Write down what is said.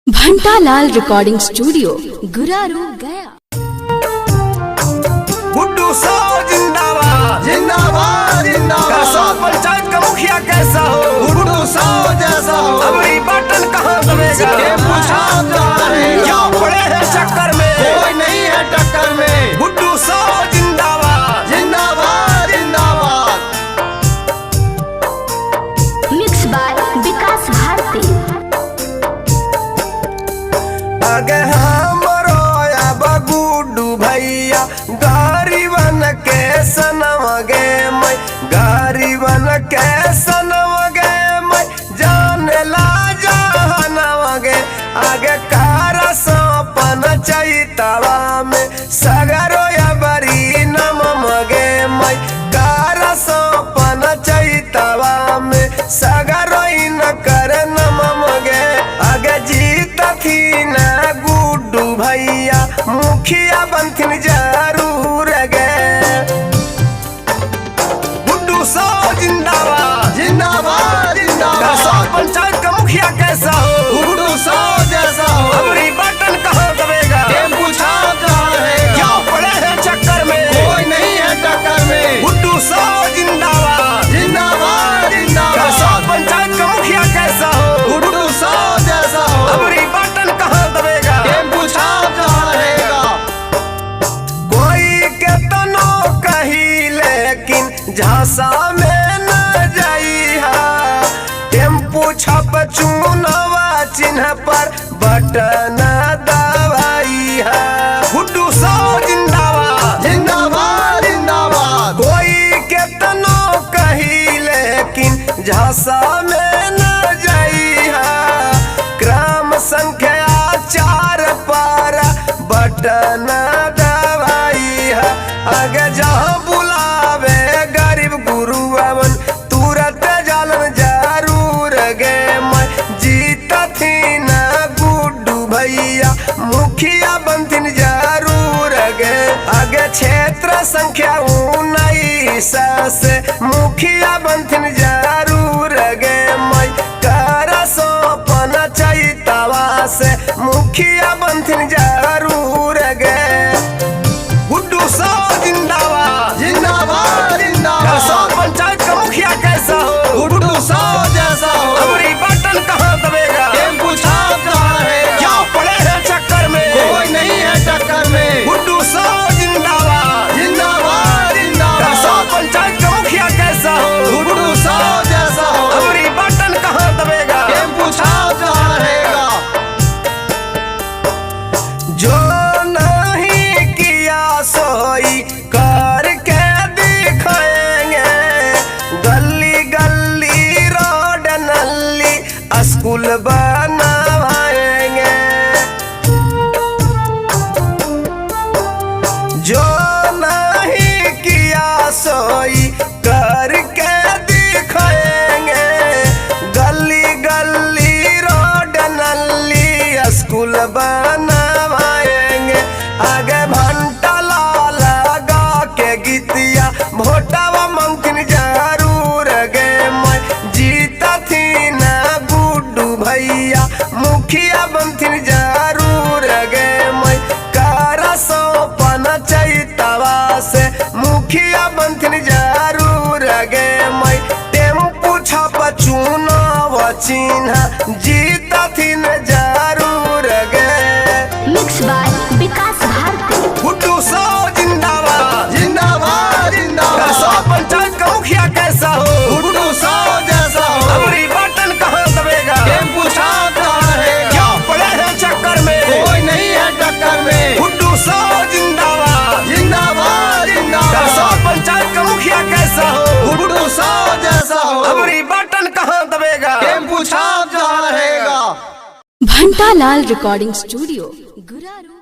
घंटालाल recording studio Guraru गया। गुड्डू साहब जिंदाबाद जिंदाबाद जिंदाबाद। पंचायत का मुखिया कैसा हो? गुड्डू साहब जैसा हो। हमारी बटन कहाँ दबेगा? क्या पड़े हैं चक्कर में? कोई नहीं है टक्कर में। गुड्डू साहब जिंदाबाद जिंदाबाद जिंदाबाद। मिक्स बाय विकास भारती। आगे हमरो अब गुड्डू भैया गरीबन के सनम गे मैं, गरीबन के सनम गे मैं, जाने ला जहनम गे। आगे कार सपन चैतवा में सगरो या बरी नम गे मैं, कार सपन चैतवा में सगरो न कर नम गे। आगे जीत थी ना गुड्डू भैया मुखिया बनथिन जरूर गे। गुड्डू साहब जिंदाबाद जिंदाबाद जिंदाबाद। पंचायत का मुखिया कैसा हो? गुड्डू साहब जैसा हो। हमारी बटन कहाँ दबेगा? टेम्पू छाप रहेगा। क्या पड़े हैं चक्कर में? कोई नहीं है टक्कर में। गुड्डू साहब जिंदाबाद जिंदाबाद जिंदाबाद। पंचायत का मुखिया कैसा हो? गुड्डू साहब जैसा हो। हमारी बटन कहाँ दबेगा? टेम्पू छाप रहेगा। कोई के तनो कही लेकिन झांसा में न जाई है। टेम्पू छाप चुनवा चिन्ह पर बटन दबाई है। गुड्डू साहब जिंदाबाद जिंदाबाद जिंदाबाद। कोई के तनो कही लेकिन झांसा में न जाई है। क्रम संख्या 4 पर बटन दबाई है। आगे जहाँ बुलावे गरीब गुरु अवन तुरंत जालन जरूर गे मैं। जीत थी ना गुड्डू भैया मुखिया बनथिन जरूर गे। आगे क्षेत्र संख्या 19 से मुखिया बनथिन जरूर गे मैं। कर सपन चैतवा से मुखिया बनथिन जरूर गे। गुड्डू साहब जिंदाबाद जिंदाबाद जिंदाबाद। पंचायत का मुखिया कैसा हो? गुड्डू साहब जैसा हो। हमारी बटन कहाँ दबेगा? टेम्पू छाप रहेगा। क्या पड़े हैं चक्कर में? कोई नहीं है टक्कर में। गुड्डू साहब जिंदाबाद जिंदाबाद जिंदाबाद। पंचायत का मुखिया कैसा हो? गुड्डू साहब जैसा हो। हमारी बटन कहाँ दबेगा? टेम्पू छाप रहेगा। जो नहीं किया सोई करके दिखाएंगे। गली गली रोड नली स्कूल बनवाएंगे। जो नहीं किया सोई करके दिखाएंगे। गली गली रोड नली स्कूल बनवाएंगे। आगे भंटा लगा के गीतिया भोटावा मंगथिन जरूर गे मैं। जीत थी ना गुड्डू भैया मुखिया बनथिन जरूर गे मैं। कर सपन चैतवा से मुखिया बनथिन जरूर गे मैं। टेम्पू छाप चुनाव चिन्ह जीत थी न जरूर गे। मिक्स बाय विकास भारती। गुड्डू साहब जिंदाबाद जिंदाबाद जिंदाबाद। पंचायत का मुखिया कैसा हो? गुड्डू साहब जैसा हो। हमारी बटन कहाँ दबेगा? टेम्पू छाप रहेगा। क्या पड़े हैं चक्कर में? कोई नहीं है टक्कर में। गुड्डू साहब जिंदाबाद जिंदाबाद जिंदाबाद। पंचायत का मुखिया कैसा हो? गुड्डू साहब जैसा हो। हमारी बटन कहाँ दबेगा? टेम्पू छाप रहेगा। घंटालाल रिकॉर्डिंग स्टूडियो गुरारू।